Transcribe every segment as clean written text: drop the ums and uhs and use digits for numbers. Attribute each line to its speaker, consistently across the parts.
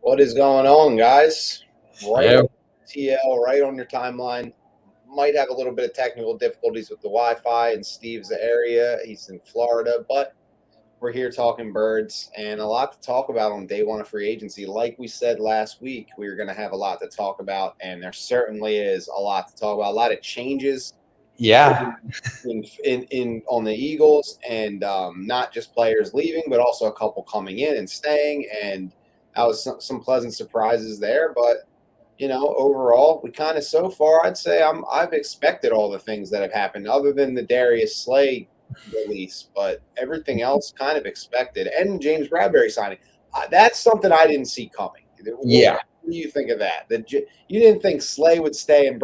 Speaker 1: What is going on, guys? Right
Speaker 2: Yeah.
Speaker 1: on TL, right on your timeline. Might have a little bit of technical difficulties with the Wi-Fi in Steve's area. He's in Florida, but we're here talking birds and a lot to talk about on day one of free agency. Like we said last week, we were going to have a lot to talk about, and there certainly is a lot to talk about. A lot of changes
Speaker 2: Yeah.
Speaker 1: in on the Eagles, and not just players leaving, but also a couple coming in and staying, and that was some pleasant surprises there. But overall, we kind of so far, I'd say I've expected all the things that have happened, other than the Darius Slay release, but everything else kind of expected, and James Bradbury signing. That's something I didn't see coming.
Speaker 2: Yeah.
Speaker 1: What do you think of that? You didn't think Slay would stay and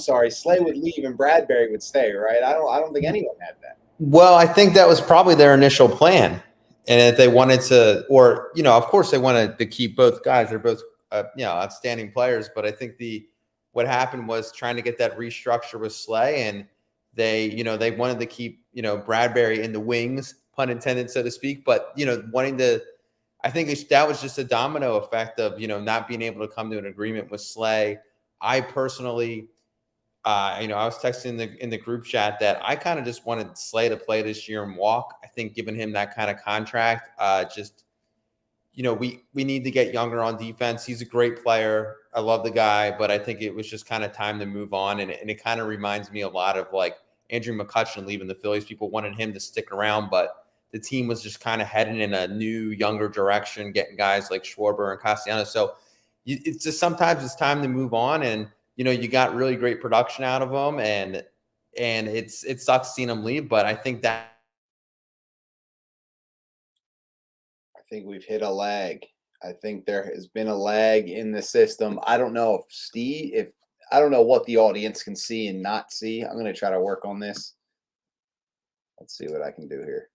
Speaker 1: Slay would leave and Bradbury would stay, right? I don't think anyone had that.
Speaker 2: Well, I think that was probably their initial plan. And if they wanted to, or, of course they wanted to keep both guys. They're both, outstanding players. But I think what happened was trying to get that restructure with Slay. And they wanted to keep, Bradbury in the wings, pun intended, so to speak. But, wanting to, I think that was just a domino effect of, not being able to come to an agreement with Slay. I personally, I was texting in the group chat that I kind of just wanted Slay to play this year and walk. I think giving him that kind of contract, we need to get younger on defense. He's a great player. I love the guy, but I think it was just kind of time to move on. And it kind of reminds me a lot of like Andrew McCutchen leaving the Phillies. People wanted him to stick around, but the team was just kind of heading in a new, younger direction, getting guys like Schwarber and Castellanos. So it's just sometimes it's time to move on. And you got really great production out of them, and it sucks seeing them leave. But I think
Speaker 1: we've hit a lag. I think there has been a lag in the system. I don't know if I don't know what the audience can see and not see. I'm going to try to work on this. Let's see what I can do here.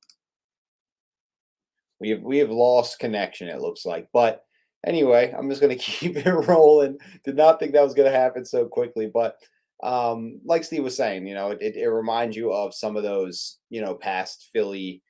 Speaker 1: We have lost connection, it looks like. But anyway, I'm just going to keep it rolling. Did not think that was going to happen so quickly, but like Steve was saying, it reminds you of some of those, past Philly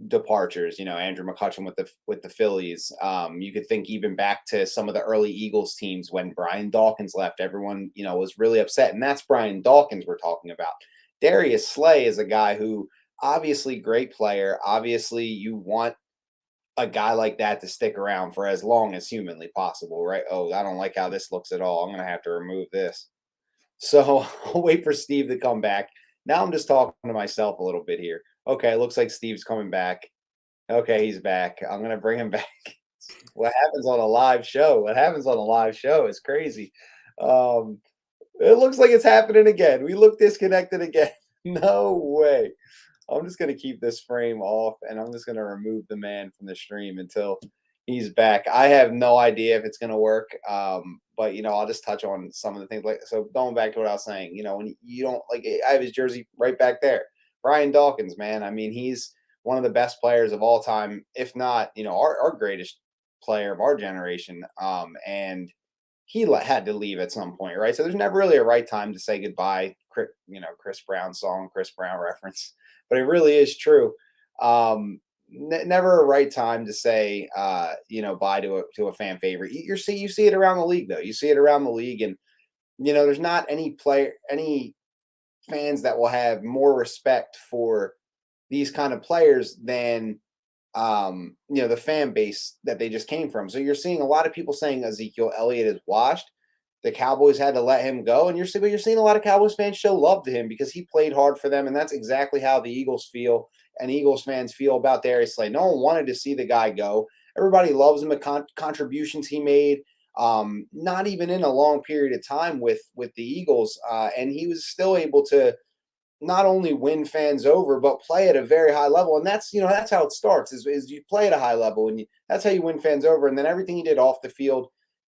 Speaker 1: departures. Andrew McCutchen with the Phillies. You could think even back to some of the early Eagles teams when Brian Dawkins left. Everyone, was really upset, and that's Brian Dawkins we're talking about. Darius Slay is a guy who obviously great player. Obviously, you want a guy like that to stick around for as long as humanly possible, right? Oh, I don't like how this looks at all. I'm going to have to remove this. So I'll wait for Steve to come back. Now I'm just talking to myself a little bit here. Okay, it looks like Steve's coming back. Okay, he's back. I'm going to bring him back. What happens on a live show? What happens on a live show is crazy. It looks like it's happening again. We look disconnected again. No way. I'm just going to keep this frame off, and I'm just going to remove the man from the stream until he's back. I have no idea if it's going to work, but I'll just touch on some of the things. So going back to what I was saying, when you don't I have his jersey right back there. Brian Dawkins, man. I mean, he's one of the best players of all time, if not, our greatest player of our generation. And he had to leave at some point, right? So there's never really a right time to say goodbye. Chris Brown song, Chris Brown reference, but it really is true. Never a right time to say, bye to a fan favorite. You see it around the league, though. You see it around the league, and there's not any fans that will have more respect for these kind of players than the fan base that they just came from. So you're seeing a lot of people saying Ezekiel Elliott is washed. The Cowboys had to let him go, and you're seeing a lot of Cowboys fans show love to him because he played hard for them, and that's exactly how the Eagles feel and Eagles fans feel about Darius Slay. No one wanted to see the guy go. Everybody loves him, the contributions he made. Not even in a long period of time with the Eagles, and he was still able to not only win fans over, but play at a very high level. And that's how it starts is you play at a high level, and that's how you win fans over. And then everything he did off the field,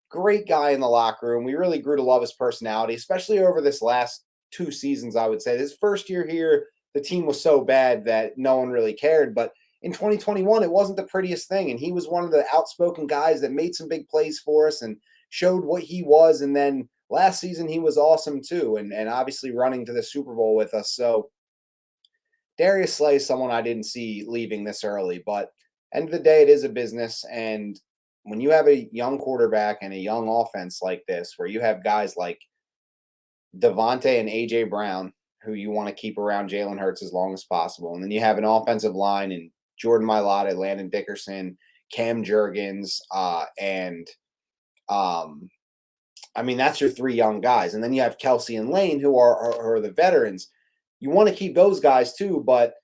Speaker 1: great guy in the locker room. We really grew to love his personality, especially over this last 2 seasons, I would say. His first year here, the team was so bad that no one really cared. But in 2021, it wasn't the prettiest thing. And he was one of the outspoken guys that made some big plays for us and showed what he was. And then last season, he was awesome too. And obviously running to the Super Bowl with us. So Darius Slay is someone I didn't see leaving this early. But end of the day, it is a business. And when you have a young quarterback and a young offense like this, where you have guys like Devontae and AJ Brown, who you want to keep around Jalen Hurts as long as possible. And then you have an offensive line and Jordan Mailata, Landon Dickerson, Cam Jurgens, and I mean, that's your 3 young guys. And then you have Kelsey and Lane, who are the veterans. You want to keep those guys too, but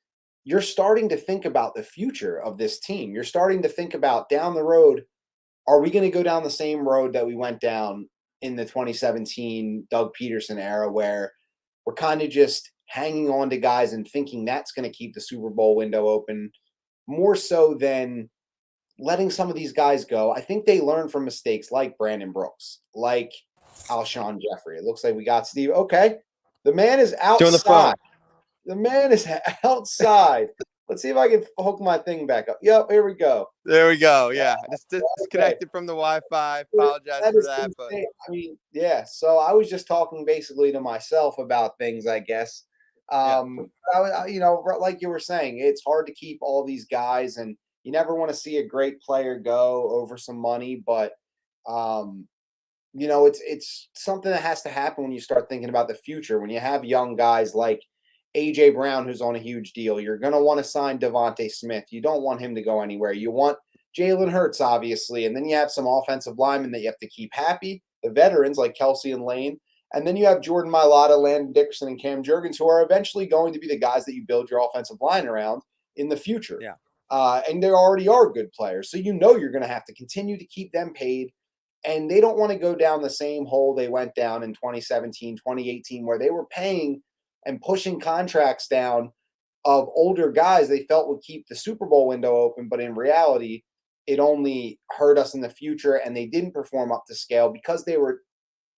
Speaker 1: you're starting to think about the future of this team. You're starting to think about down the road, are we going to go down the same road that we went down in the 2017 Doug Peterson era, where we're kind of just hanging on to guys and thinking that's going to keep the Super Bowl window open more so than letting some of these guys go? I think they learn from mistakes like Brandon Brooks, like Alshon Jeffrey. It looks like we got Steve. Okay. The man is
Speaker 2: Doing the phone.
Speaker 1: outside. The man is outside. Let's see if I can hook my thing back up. Yep, here we go.
Speaker 2: There we go. Yeah, I just
Speaker 1: Okay.
Speaker 2: disconnected from the Wi-Fi. Apologize
Speaker 1: That
Speaker 2: for
Speaker 1: is
Speaker 2: that, but
Speaker 1: insane. I mean, yeah. So I was just talking basically to myself about things, I guess.
Speaker 2: yeah,
Speaker 1: Like you were saying, it's hard to keep all these guys, and you never want to see a great player go over some money. But it's something that has to happen when you start thinking about the future. When you have young guys like AJ Brown, who's on a huge deal, you're going to want to sign Devontae Smith. You don't want him to go anywhere. You want Jalen Hurts, obviously, and then you have some offensive linemen that you have to keep happy, the veterans like Kelsey and Lane. And then you have Jordan Mailata, Landon Dickerson, and Cam Jurgens, who are eventually going to be the guys that you build your offensive line around in the future.
Speaker 2: yeah,
Speaker 1: And they already are good players. So you're going to have to continue to keep them paid. And they don't want to go down the same hole they went down in 2017, 2018, where they were paying and pushing contracts down of older guys they felt would keep the Super Bowl window open. But in reality, it only hurt us in the future. And they didn't perform up to scale because they were,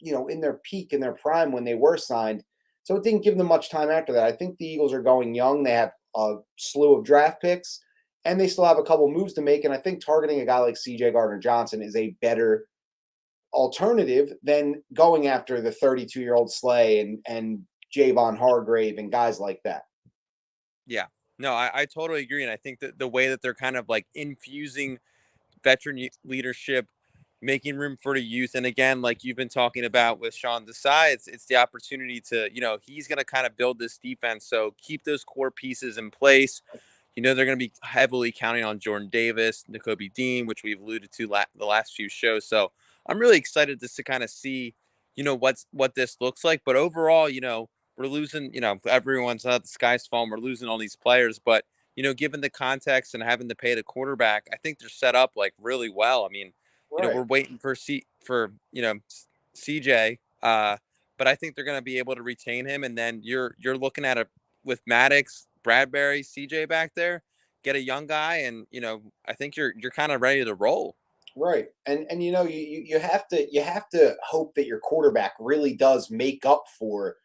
Speaker 1: in their peak, in their prime when they were signed. So it didn't give them much time after that. I think the Eagles are going young. They have a slew of draft picks and they still have a couple moves to make. And I think targeting a guy like CJ Gardner-Johnson is a better alternative than going after the 32-year-old Slay and Javon Hargrave and guys like that.
Speaker 2: yeah. No, I totally agree, and I think that the way that they're kind of like infusing veteran leadership, making room for the youth. And again, like you've been talking about with Sean Desai, it's the opportunity to, he's going to kind of build this defense. So keep those core pieces in place. They're going to be heavily counting on Jordan Davis, Nakobe Dean, which we've alluded to the last few shows. So I'm really excited just to kind of see, what this looks like. But overall, we're losing, everyone's the sky's falling. We're losing all these players. But, given the context and having to pay the quarterback, I think they're set up like really well. I mean,
Speaker 1: Right.
Speaker 2: we're waiting for CJ, but I think they're going to be able to retain him. And then you're looking at with Maddox, Bradbury, CJ back there, get a young guy, and I think you're kind of ready to roll.
Speaker 1: Right. And you have to hope that your quarterback really does make up for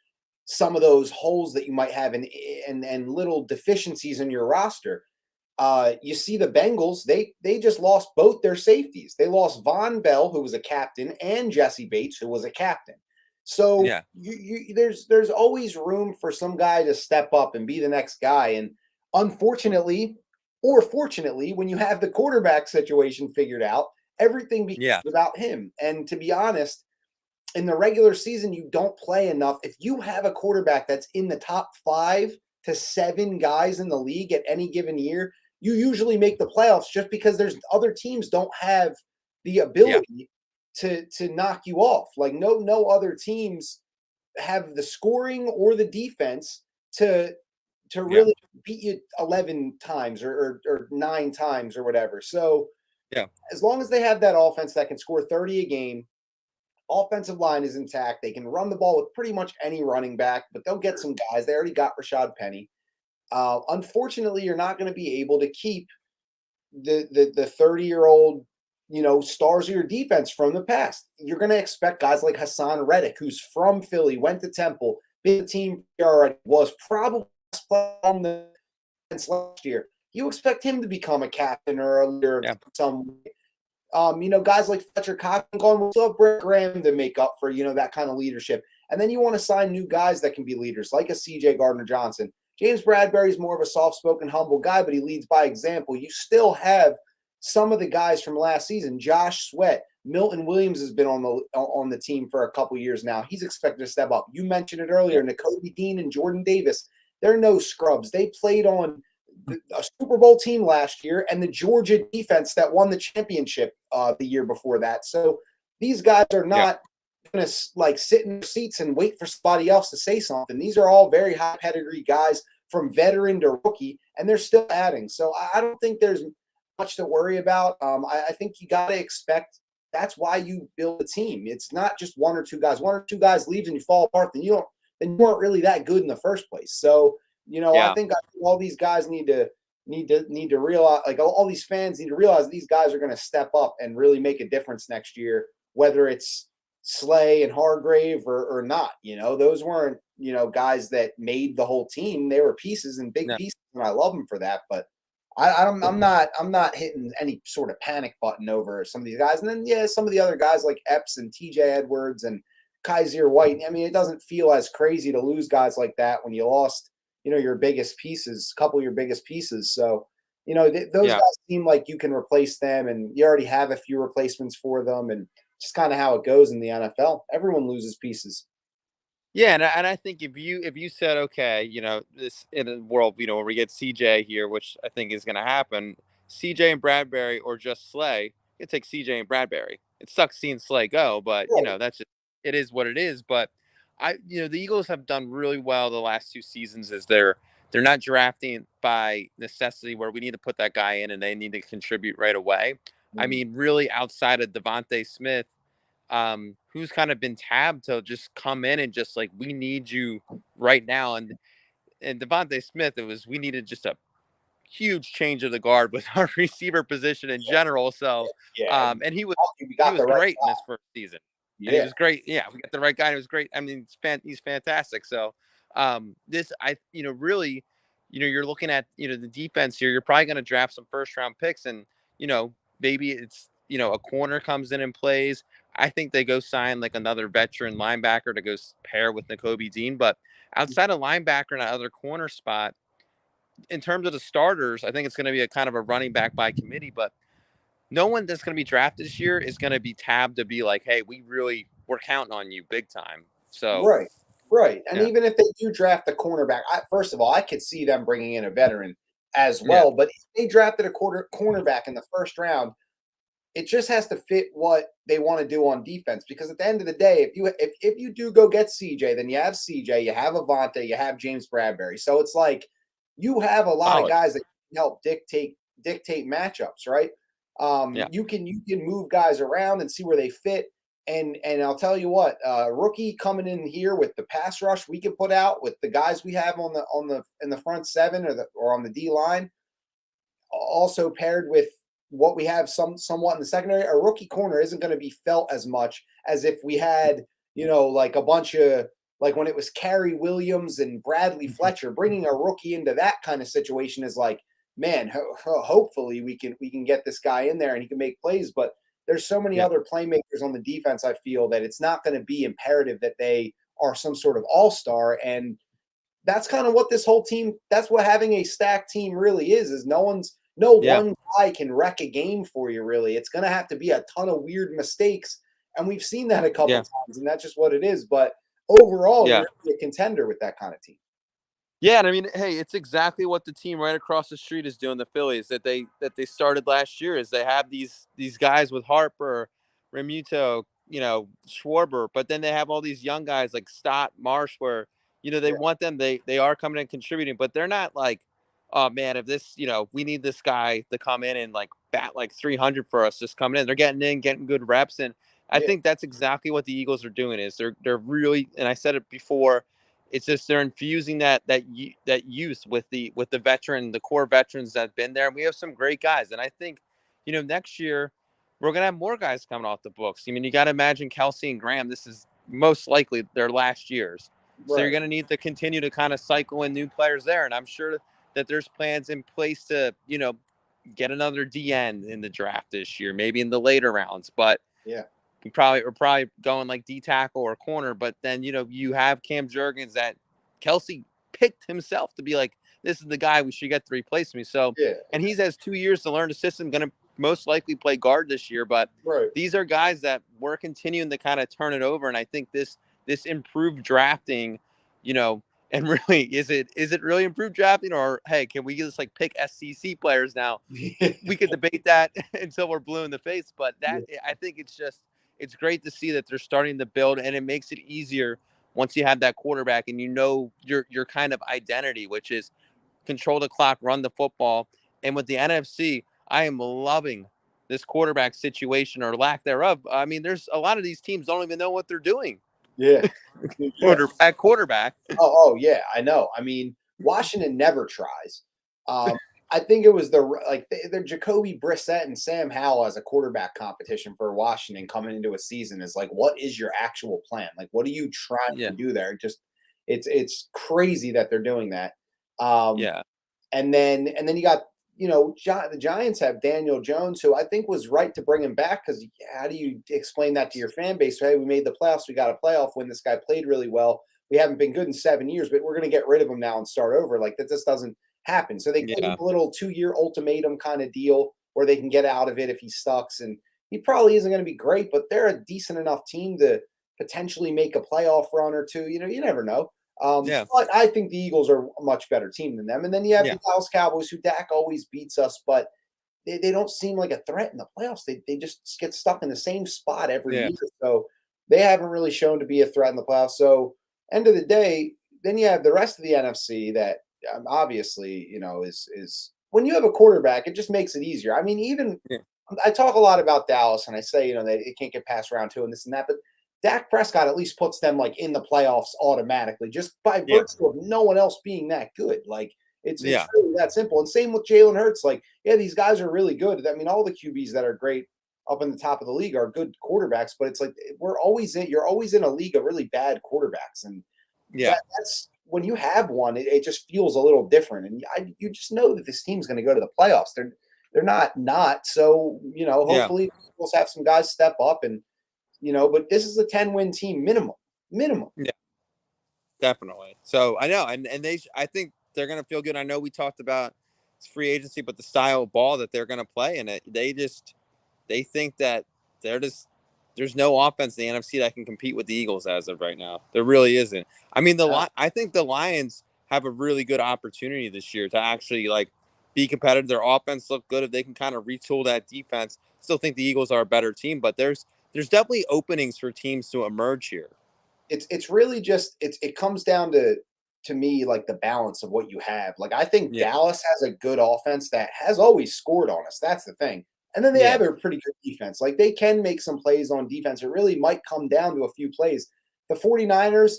Speaker 1: some of those holes that you might have and little deficiencies in your roster. You see the Bengals, they just lost both their safeties. They lost Von Bell, who was a captain, and Jesse Bates, who was a captain. So
Speaker 2: Yeah.
Speaker 1: there's always room for some guy to step up and be the next guy. And unfortunately, or fortunately, when you have the quarterback situation figured out, everything becomes
Speaker 2: Yeah.
Speaker 1: about him. And to be honest, in the regular season, you don't play enough. If you have a quarterback that's in the top 5 to 7 guys in the league at any given year, you usually make the playoffs just because there's other teams don't have the ability to knock you off. Like no other teams have the scoring or the defense to
Speaker 2: Yeah.
Speaker 1: really beat you 11 times or 9 times or whatever. So
Speaker 2: Yeah.
Speaker 1: as long as they have that offense that can score 30 a game, offensive line is intact. They can run the ball with pretty much any running back, but they'll get some guys. They already got Rashad Penny. Unfortunately, you're not going to be able to keep the 30-year-old, stars of your defense from the past. You're going to expect guys like Hassan Reddick, who's from Philly, went to Temple, big team already was probably best player on the defense last year. You expect him to become a captain or a leader of
Speaker 3: Yeah.
Speaker 1: some guys like Fletcher Cox and going, we'll still have Brett Graham to make up for, that kind of leadership. And then you want to sign new guys that can be leaders, like a CJ Gardner Johnson. James Bradbury's more of a soft-spoken, humble guy, but he leads by example. You still have some of the guys from last season. Josh Sweat, Milton Williams has been on the team for a couple years now. He's expected to step up. You mentioned it earlier, Nakobe Dean and Jordan Davis. They're no scrubs. They played on a Super Bowl team last year and the Georgia defense that won the championship the year before that. So these guys are not going to sit in their seats and wait for somebody else to say something. These are all very high pedigree guys from veteran to rookie, and they're still adding. So I don't think there's much to worry about. I think you got to expect that's why you build a team. It's not just one or two guys. One or two guys leaves and you fall apart, then you weren't really that good in the first place. So I think all these guys need to realize, like all these fans need to realize these guys are going to step up and really make a difference next year, whether it's Slay and Hargrave or not. Those weren't, guys that made the whole team. They were pieces and big pieces, and I love them for that. But I'm not hitting any sort of panic button over some of these guys. And then some of the other guys like Epps and TJ Edwards and Kaiser White. I mean, it doesn't feel as crazy to lose guys like that when you lost your biggest pieces, a couple of your biggest pieces. So, those guys seem like you can replace them, and you already have a few replacements for them, and just kind of how it goes in the NFL. Everyone loses pieces.
Speaker 3: Yeah, and I think if you said, okay, this in a world, where we get CJ here, which I think is going to happen, CJ and Bradbury or just Slay, you take CJ and Bradbury. It sucks seeing Slay go, but
Speaker 1: Right.
Speaker 3: that's just, it is what it is. But the Eagles have done really well the last 2 seasons as they're not drafting by necessity where we need to put that guy in and they need to contribute right away. I mean, really outside of Devontae Smith, who's kind of been tabbed to just come in and just like, we need you right now. And Devontae Smith, we needed just a huge change of the guard with our receiver position in general. So,
Speaker 1: Yeah.
Speaker 3: and he
Speaker 1: We got
Speaker 3: was
Speaker 1: the right
Speaker 3: great in
Speaker 1: guy.
Speaker 3: this first season. And he
Speaker 1: Yeah.
Speaker 3: was great. Yeah, we got the right guy. And it was great. I mean, he's fantastic. So, really, you're looking at, the defense here. You're probably going to draft some first round picks, and maybe it's a corner comes in and plays. I think they go sign like another veteran linebacker to go pair with Nakobe Dean. But outside of linebacker and another corner spot, in terms of the starters, I think it's going to be a kind of a running back by committee. But no one that's going to be drafted this year is going to be tabbed to be like, hey, we're counting on you big time. So,
Speaker 1: Right. Right. And
Speaker 3: yeah,
Speaker 1: even if they do draft a cornerback, first of all, I could see them bringing in a veteran as
Speaker 3: yeah,
Speaker 1: well. But if they drafted a cornerback in the first round, it just has to fit what they want to do on defense. Because at the end of the day, if you do go get CJ, then you have CJ, you have Avante, you have James Bradbury. So it's like you have a lot of
Speaker 3: solid.
Speaker 1: guys that can help dictate matchups, right?
Speaker 3: Yeah,
Speaker 1: You can move guys around and see where they fit. And I'll tell you what, rookie coming in here with the pass rush we can put out with the guys we have in the front seven or on the D line, also paired with what we have somewhat in the secondary, a rookie corner isn't going to be felt as much as if we had, like a bunch of like when it was Kerry Williams and Bradley Fletcher. Bringing a rookie into that kind of situation is like, man, hopefully we can get this guy in there and he can make plays. But there's so many
Speaker 3: yeah,
Speaker 1: other playmakers on the defense. I feel that it's not going to be imperative that they are some sort of all-star. And that's kind of what this whole team, that's what having a stacked team really is no
Speaker 3: yeah,
Speaker 1: one guy can wreck a game for you, really. It's going to have to be a ton of weird mistakes. And we've seen that a couple
Speaker 3: yeah,
Speaker 1: times, and that's just what it is. But overall,
Speaker 3: yeah.
Speaker 1: you're a contender with that kind of team.
Speaker 3: Yeah, and I mean, hey, it's exactly what the team right across the street is doing. The Phillies that they started last year is they have these guys with Harper, Remuto, Schwarber, but then they have all these young guys like Stott, Marsh, where they
Speaker 1: Yeah.
Speaker 3: want them. They are coming and contributing, but they're not like, oh man, if this we need this guy to come in and like bat like 300 for us, just coming in. They're getting in, getting good reps, and I
Speaker 1: Yeah.
Speaker 3: think that's exactly what the Eagles are doing. Is they're really, and I said it before, it's just they're infusing that youth with the the core veterans that've been there. And we have some great guys, and I think, next year we're gonna have more guys coming off the books. I mean, you got to imagine Kelsey and Graham. This is most likely their last years. So you're
Speaker 1: Right.
Speaker 3: going to need to continue to kind of cycle in new players there. And I'm sure that there's plans in place to, get another DN in the draft this year, maybe in the later rounds. But
Speaker 1: Yeah.
Speaker 3: we're probably going like D tackle or corner. But then, you have Cam Jurgens that Kelsey picked himself to be like, this is the guy we should get to replace me. So,
Speaker 1: Yeah.
Speaker 3: and he has 2 years to learn the system, going to most likely play guard this year. But
Speaker 1: Right.
Speaker 3: these are guys that we're continuing to kind of turn it over. And I think this improved drafting, and really, is it really improved drafting, or hey, can we just like pick SEC players now? We could debate that until we're blue in the face, but
Speaker 1: Yeah.
Speaker 3: I think it's great to see that they're starting to build, and it makes it easier once you have that quarterback and your kind of identity, which is control the clock, run the football. And with the NFC, I am loving this quarterback situation or lack thereof. I mean, there's a lot of these teams don't even know what they're doing
Speaker 1: Yeah. Yeah.
Speaker 3: at quarterback.
Speaker 1: Oh, yeah, I know. I mean, Washington never tries. I think it was the Jacoby Brissett and Sam Howell as a quarterback competition for Washington coming into a season is like, what is your actual plan? Like, what are you trying
Speaker 3: Yeah,
Speaker 1: to do there? Just it's crazy that they're doing that. Um,
Speaker 3: yeah,
Speaker 1: and then you got the Giants have Daniel Jones, who I think was right to bring him back because how do you explain that to your fan base? Hey, we made the playoffs, we got a playoff win. This guy played really well. We haven't been good in 7 years, but we're going to get rid of him now and start over. Like that just doesn't happen. So they give him
Speaker 3: yeah,
Speaker 1: a little 2-year ultimatum kind of deal where they can get out of it if he sucks. And he probably isn't going to be great, but they're a decent enough team to potentially make a playoff run or two. You never know.
Speaker 3: yeah,
Speaker 1: But I think the Eagles are a much better team than them. And then you have
Speaker 3: yeah,
Speaker 1: the Dallas Cowboys, who Dak always beats us, but they don't seem like a threat in the playoffs. They just get stuck in the same spot every
Speaker 3: yeah,
Speaker 1: year. So they haven't really shown to be a threat in the playoffs. So end of the day, then you have the rest of the NFC that obviously is when you have a quarterback, it just makes it easier. I mean, even
Speaker 3: yeah,
Speaker 1: I talk a lot about Dallas, and I say that it can't get past round two and this and that, but Dak Prescott at least puts them like in the playoffs automatically, just by
Speaker 3: yeah,
Speaker 1: virtue of no one else being that good. Like it's
Speaker 3: yeah,
Speaker 1: really that simple. And same with Jalen Hurts. Like, yeah, these guys are really good. I mean, all the QBs that are great up in the top of the league are good quarterbacks, but it's like you're always in a league of really bad quarterbacks, and
Speaker 3: yeah,
Speaker 1: that's when you have one, it just feels a little different, and you just know that this team's going to go to the playoffs. They're not. So
Speaker 3: yeah,
Speaker 1: hopefully we'll have some guys step up, and but this is a 10-win team minimum.
Speaker 3: yeah, definitely. So I know, and I think they're gonna feel good. I know we talked about free agency, but the style of ball that they're gonna play in it, they think that they're just there's no offense in the NFC that can compete with the Eagles as of right now. There really isn't. I mean, I think the Lions have a really good opportunity this year to actually like be competitive. Their offense look good if they can kind of retool that defense. Still think the Eagles are a better team, but there's definitely openings for teams to emerge here.
Speaker 1: It's really just it comes down to me like the balance of what you have. Like I think
Speaker 3: Yeah,
Speaker 1: Dallas has a good offense that has always scored on us. That's the thing. And then they
Speaker 3: yeah,
Speaker 1: have a pretty good defense. Like they can make some plays on defense. It really might come down to a few plays. The 49ers,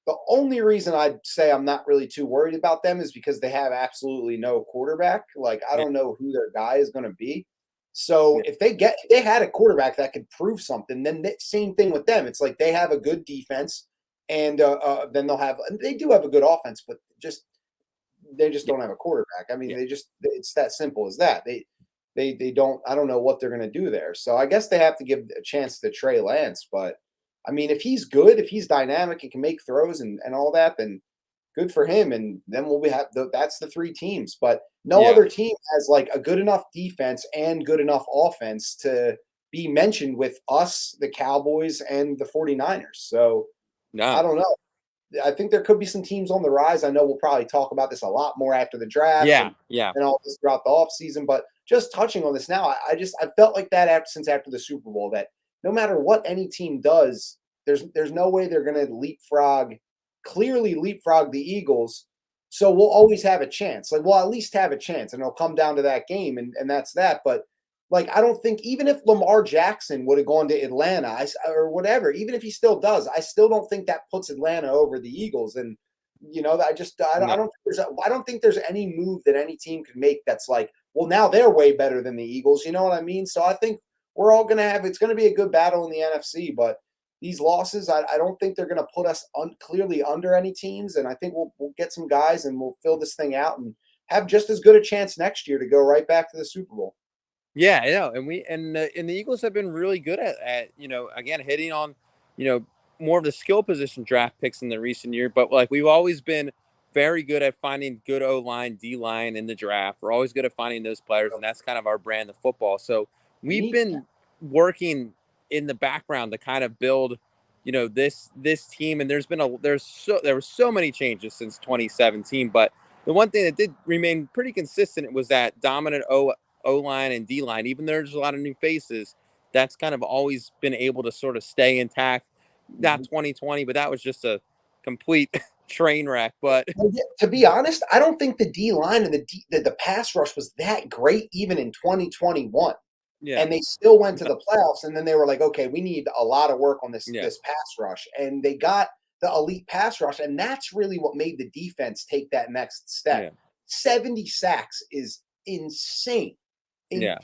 Speaker 1: the only reason I'd say I'm not really too worried about them is because they have absolutely no quarterback. Like I
Speaker 3: yeah,
Speaker 1: don't know who their guy is going to be. So
Speaker 3: yeah,
Speaker 1: if they had a quarterback that could prove something, then same thing with them. It's like they have a good defense, and then they do have a good offense, but they just
Speaker 3: yeah,
Speaker 1: don't have a quarterback. I mean,
Speaker 3: yeah,
Speaker 1: it's that simple as that. They don't. I don't know what they're going to do there. So I guess they have to give a chance to Trey Lance. But I mean, if he's good, if he's dynamic and can make throws and all that, then good for him. And then that's the three teams. But no
Speaker 3: yeah.
Speaker 1: other team has like a good enough defense and good enough offense to be mentioned with us, the Cowboys, and the 49ers. So I
Speaker 3: No,
Speaker 1: don't know. I think there could be some teams on the rise. I know we'll probably talk about this a lot more after the draft
Speaker 3: yeah,
Speaker 1: and,
Speaker 3: yeah,
Speaker 1: and all this throughout the offseason. But just touching on this now, I felt like that after the Super Bowl that no matter what any team does, there's no way they're going to clearly leapfrog the Eagles. So we'll always have a chance. Like we'll at least have a chance, and it'll come down to that game, and that's that. But like I don't think even if Lamar Jackson would have gone to Atlanta or whatever, even if he still does, I still don't think that puts Atlanta over the Eagles. And
Speaker 3: no,
Speaker 1: I don't think there's any move that any team could make that's like, well, now they're way better than the Eagles. You know what I mean? So I think we're all gonna have it's gonna be a good battle in the NFC, but these losses, I don't think they're going to put us clearly under any teams, and I think we'll get some guys and we'll fill this thing out and have just as good a chance next year to go right back to the Super Bowl.
Speaker 3: Yeah, I know, and the Eagles have been really good at again hitting on more of the skill position draft picks in the recent year. But like we've always been very good at finding good O line, D line in the draft. We're always good at finding those players, and that's kind of our brand of football. So
Speaker 1: You
Speaker 3: we've
Speaker 1: need
Speaker 3: been working in the background to kind of build this team. And there were so many changes since 2017, but the one thing that did remain pretty consistent was that dominant O line and D line. Even though there's a lot of new faces, that's kind of always been able to sort of stay intact. Not
Speaker 1: Mhm.
Speaker 3: 2020, but that was just a complete train wreck. But
Speaker 1: Well, yeah, to be honest, I don't think the D line and the pass rush was that great even in 2021.
Speaker 3: yeah,
Speaker 1: And they still went to the playoffs, and then they were like, "Okay, we need a lot of work on this
Speaker 3: yeah,
Speaker 1: this pass rush," and they got the elite pass rush, and that's really what made the defense take that next step.
Speaker 3: yeah,
Speaker 1: 70 sacks is insane,
Speaker 3: yeah,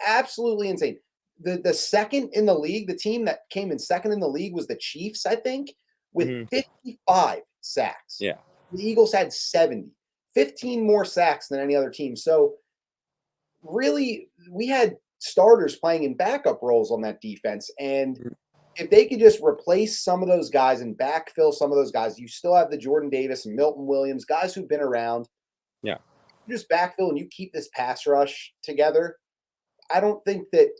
Speaker 1: absolutely insane. The second in the league, the team that came in second in the league was the Chiefs, I think, with
Speaker 3: hmm
Speaker 1: 55 sacks.
Speaker 3: yeah,
Speaker 1: The Eagles had 70, 15 more sacks than any other team. So really, we had starters playing in backup roles on that defense. And
Speaker 3: mhm,
Speaker 1: if they could just replace some of those guys and backfill some of those guys, you still have the Jordan Davis and Milton Williams, guys who've been around.
Speaker 3: yeah,
Speaker 1: You just backfill and you keep this pass rush together. I don't think that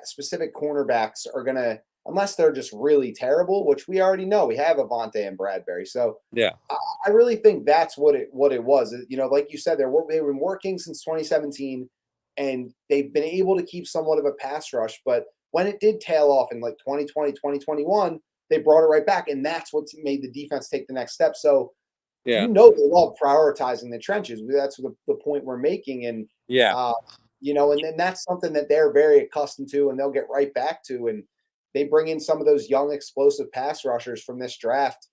Speaker 1: specific cornerbacks are gonna, unless they're just really terrible, which we already know we have Avante and Bradbury. So
Speaker 3: yeah,
Speaker 1: I, I really think that's what it was. You know, like you said, they've been working since 2017, and they've been able to keep somewhat of a pass rush. But when it did tail off in like 2020, 2021, they brought it right back, and that's what made the defense take the next step. So
Speaker 3: yeah,
Speaker 1: you know they love prioritizing the trenches. That's the point we're making, and
Speaker 3: yeah,
Speaker 1: uh, you know, and then that's something that they're very accustomed to, and they'll get right back to. And they bring in some of those young, explosive pass rushers from this draft.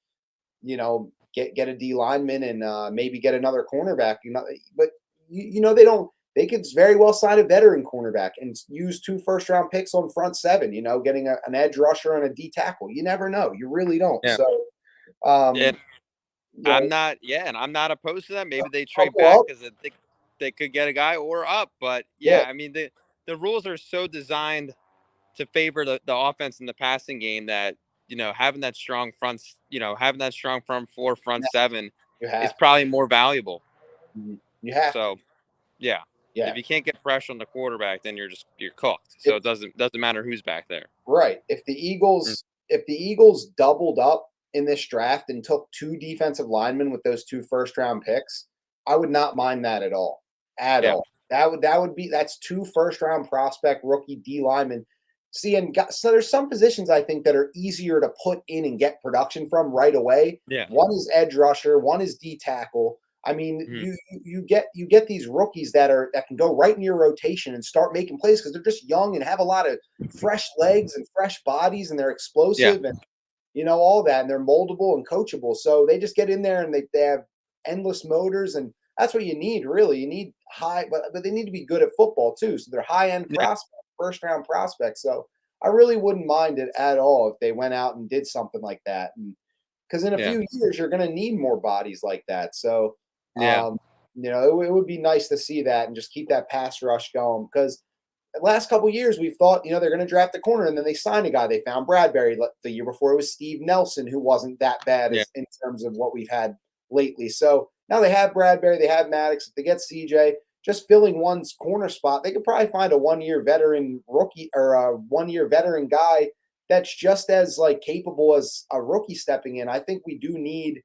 Speaker 1: You know, get a D lineman and maybe get another cornerback. You know, but you know they don't. They could very well sign a veteran cornerback and use 2 first-round picks on front seven. You know, getting an edge rusher and a D tackle. You never know. You really don't.
Speaker 3: yeah.
Speaker 1: So, um,
Speaker 3: And
Speaker 1: you know,
Speaker 3: and I'm not opposed to that. Maybe they trade
Speaker 1: couple
Speaker 3: back
Speaker 1: up.
Speaker 3: because they could get a guy or up. But
Speaker 1: Yeah,
Speaker 3: yeah, I mean the rules are so designed to favor the offense in the passing game that having that strong front four, front seven
Speaker 1: you
Speaker 3: is
Speaker 1: have to.
Speaker 3: probably more valuable.
Speaker 1: Mhm. You have to.
Speaker 3: So yeah,
Speaker 1: Yeah.
Speaker 3: if you can't get pressure on the quarterback, then you're cooked. So
Speaker 1: If
Speaker 3: it doesn't matter who's back there.
Speaker 1: Right.
Speaker 3: Mm,
Speaker 1: If the Eagles doubled up in this draft and took 2 defensive linemen with those 2 first round picks, I would not mind that at all. At
Speaker 3: yeah,
Speaker 1: all. That's 2 first round prospect rookie D linemen. See, so there's some positions I think that are easier to put in and get production from right away.
Speaker 3: yeah,
Speaker 1: One is edge rusher, one is D tackle. I mean,
Speaker 3: mhm,
Speaker 1: you get these rookies that can go right in your rotation and start making plays because they're just young and have a lot of fresh legs and fresh bodies, and they're
Speaker 3: yeah,
Speaker 1: explosive and all that, and they're moldable and coachable. So they just get in there and they have endless motors, and that's what you need really. You need high, but they need to be good at football too. So they're high end
Speaker 3: yeah,
Speaker 1: prospects, first round prospects. So I really wouldn't mind it at all if they went out and did something like that. And because in a
Speaker 3: yeah,
Speaker 1: few years you're going to need more bodies like that. So
Speaker 3: yeah,
Speaker 1: um, it would be nice to see that and just keep that pass rush going because the last couple years we've thought they're going to draft the corner, and then they signed a guy. They found Bradbury. The year before it was Steve Nelson, who wasn't that bad
Speaker 3: yeah,
Speaker 1: as in terms of what we've had lately. So now they have Bradbury, they have Maddox. If they get CJ, just filling one's corner spot, they could probably find a 1 year veteran rookie or a 1 year veteran guy that's just as like capable as a rookie stepping in. I think we do need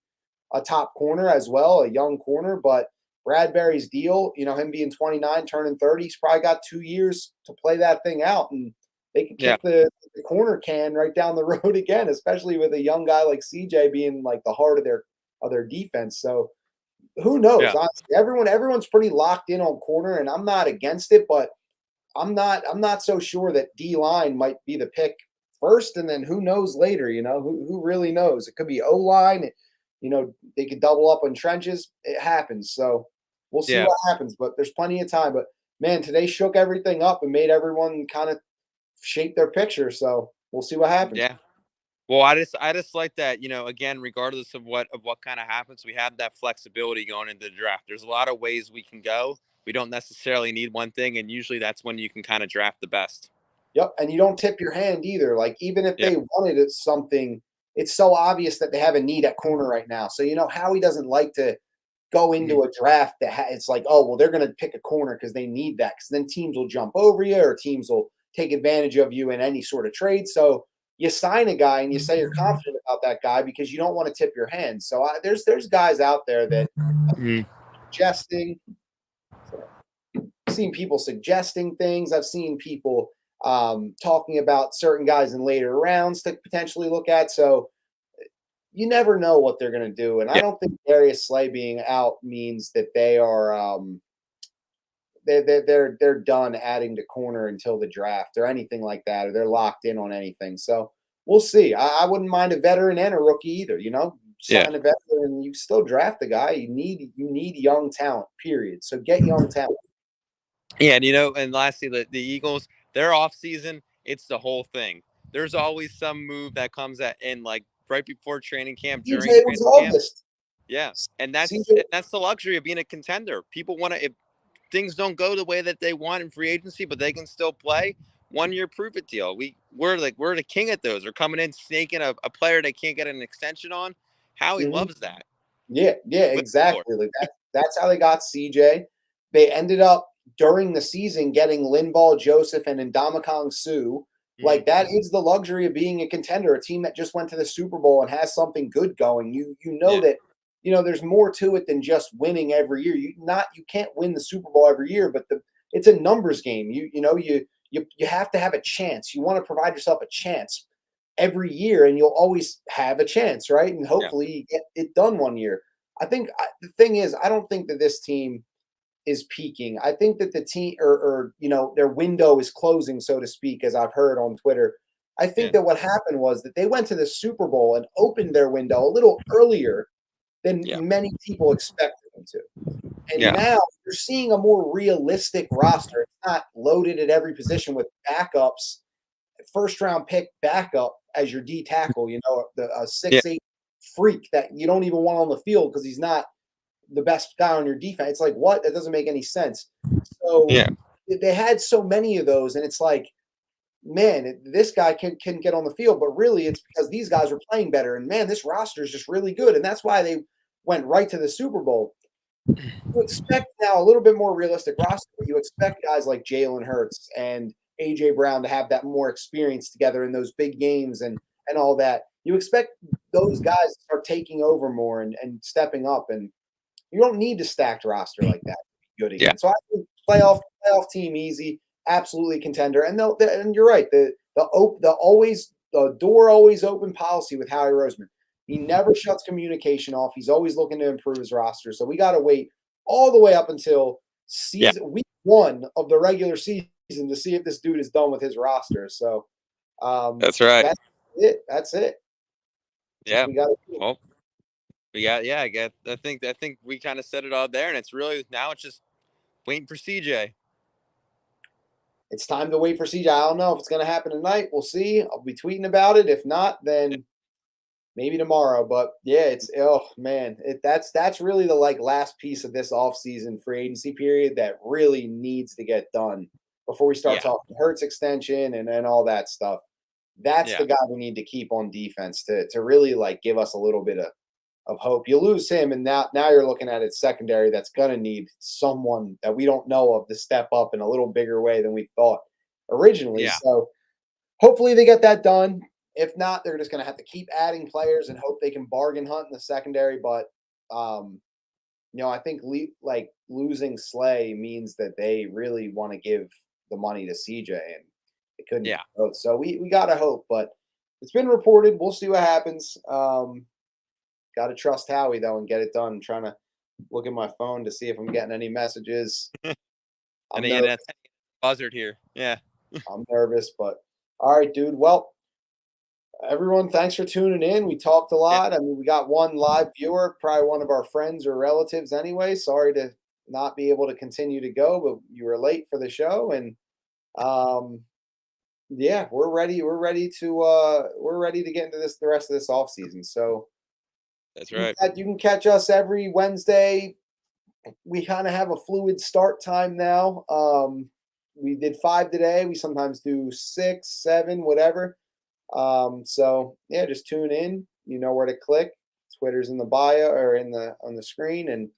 Speaker 1: a top corner as well, a young corner. But Bradbury's deal, him being 29, turning 30, he's probably got 2 years to play that thing out. And they could
Speaker 3: yeah,
Speaker 1: kick the corner can right down the road again, especially with a young guy like CJ being like the heart of their defense. So who knows?
Speaker 3: yeah,
Speaker 1: Honestly, everyone's pretty locked in on corner, and I'm not against it, but I'm not so sure that D line might be the pick first, and then who knows later? Who really knows? It could be O line. They could double up on trenches. It happens. So we'll see
Speaker 3: yeah,
Speaker 1: what happens. But there's plenty of time. But man, today shook everything up and made everyone kind of shape their picture. So we'll see what happens.
Speaker 3: yeah. Well, I just like that, again, regardless of what kind of happens, we have that flexibility going into the draft. There's a lot of ways we can go. We don't necessarily need one thing, and usually that's when you can kind of draft the best.
Speaker 1: Yep, and you don't tip your hand either. Like even if
Speaker 3: Yeah.
Speaker 1: they wanted something, it's so obvious that they have a need at corner right now. So Howie doesn't like to go
Speaker 3: Mhm.
Speaker 1: into a draft that it's like, oh well, they're going to pick a corner because they need that. Because then teams will jump over you, or teams will take advantage of you in any sort of trade. So you sign a guy and you say you're confident about that guy because you don't want to tip your hand. So there's guys out there that
Speaker 3: Mhm.
Speaker 1: suggesting. I've seen people suggesting things. I've seen people talking about certain guys in later rounds to potentially look at. So you never know what they're going to do. And I
Speaker 3: Yeah.
Speaker 1: don't think Darius Slay being out means that they are they're done adding to corner until the draft or anything like that, or they're locked in on anything. So we'll see. I wouldn't mind a veteran and a rookie either.
Speaker 3: Yeah.
Speaker 1: Sign a veteran and you still draft the guy. You need young talent. Period. So get young talent.
Speaker 3: Yeah, and lastly, the Eagles, their off season, it's the whole thing. There's always some move that comes at in like right before training camp, during
Speaker 1: CJ was
Speaker 3: training camp.
Speaker 1: August.
Speaker 3: Yeah, and
Speaker 1: CJ,
Speaker 3: that's the luxury of being a contender. People want to, if things don't go the way that they want in free agency, but they can still play. 1 year prove it deal. We're the king at those. We're coming in snaking a player they can't get an extension on. Howie
Speaker 1: mhm.
Speaker 3: loves that.
Speaker 1: Yeah,
Speaker 3: Wait for
Speaker 1: exactly. Like that's how they got CJ. They ended up during the season getting Linval Joseph and Ndamukong Suh.
Speaker 3: it.
Speaker 1: Like that is the luxury of being a contender, a team that just went to the Super Bowl and has something good going. You know
Speaker 3: Yeah,
Speaker 1: that there's more to it than just winning every year. You can't win the Super Bowl every year, but it's a numbers game. You have to have a chance. You want to provide yourself a chance every year, and you'll always have a chance, right? And
Speaker 3: yeah,
Speaker 1: hopefully you get it done 1 year. I think the thing is, I don't think that this team is peaking. I think that the team, or their window is closing, so to speak, as I've heard on Twitter. I think
Speaker 3: yeah,
Speaker 1: that what happened was that they went to the Super Bowl and opened their window a little earlier than
Speaker 3: yeah,
Speaker 1: many people expected them to. And
Speaker 3: yeah,
Speaker 1: now you're seeing a more realistic roster. It's not loaded at every position with backups, first round pick backup as your D tackle, a
Speaker 3: yeah,
Speaker 1: 6'8" freak that you don't even want on the field because he's not the best guy on your defense. It's like, what? That doesn't make any sense. So
Speaker 3: yeah,
Speaker 1: they had so many of those, and it's like, man, this guy can get on the field, but really it's because these guys are playing better. And man, this roster is just really good. And that's why they went right to the Super Bowl. You expect now a little bit more realistic roster. You expect guys like Jalen Hurts and AJ Brown to have that more experience together in those big games and all that. You expect those guys to start taking over more and stepping up. And you don't need to stacked roster like that to be good
Speaker 3: yeah,
Speaker 1: again. So I think playoff team easy, absolutely contender. And you're right. The door always open policy with Howie Roseman. He never shuts communication off. He's always looking to improve his roster. So we got to wait all the way up until
Speaker 3: yeah.
Speaker 1: week 1 of the regular season to see if this dude is done with his roster. So
Speaker 3: That's right.
Speaker 1: that's it. That's it. That's what
Speaker 3: Yeah.
Speaker 1: we got to do.
Speaker 3: Well, we got. Yeah, I get. I think we kind of said it all there, and it's really now it's just waiting for CJ.
Speaker 1: It's time to wait for CJ. I don't know if it's going to happen tonight. We'll see. I'll be tweeting about it. If not, then maybe tomorrow. But yeah, oh man, that's really the last piece of this offseason free agency period that really needs to get done before we start
Speaker 3: Yeah.
Speaker 1: talking Hurts extension and all that stuff. That's
Speaker 3: Yeah.
Speaker 1: the guy we need to keep on defense to really give us a little bit of hope. You lose him, and now you're looking at it secondary that's gonna need someone that we don't know of to step up in a little bigger way than we thought originally.
Speaker 3: Yeah.
Speaker 1: So hopefully they get that done. If not, they're just gonna have to keep adding players and hope they can bargain hunt in the secondary. But um, I think losing Slay means that they really want to give the money to CJ, and they couldn't
Speaker 3: Yeah.
Speaker 1: get both. So we gotta hope, but it's been reported. We'll see what happens. Got to trust Howie though and get it done. I'm trying to look at my phone to see if I'm getting any messages.
Speaker 3: And
Speaker 1: I'm
Speaker 3: then
Speaker 1: nervous.
Speaker 3: that's buzzard here. Yeah.
Speaker 1: I'm nervous, but all right, dude. Well, everyone, thanks for tuning in. We talked a
Speaker 3: Yeah.
Speaker 1: lot. I mean, we got one live viewer, probably one of our friends or relatives anyway. Sorry to not be able to continue to go, but you were late for the show. And Yeah, we're ready. We're ready to get into the rest of this off season. So
Speaker 3: That's right.
Speaker 1: you can catch us every Wednesday. We kind of have a fluid start time now. We did 5 today. We sometimes do 6, 7, whatever. So yeah, just tune in. You know where to click. Twitter's in the bio or in the on the screen. And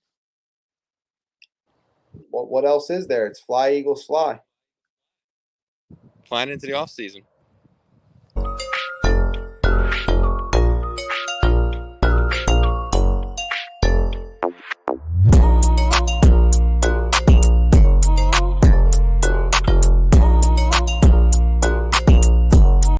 Speaker 1: what else is there? It's fly Eagles fly.
Speaker 3: Flying into the off season.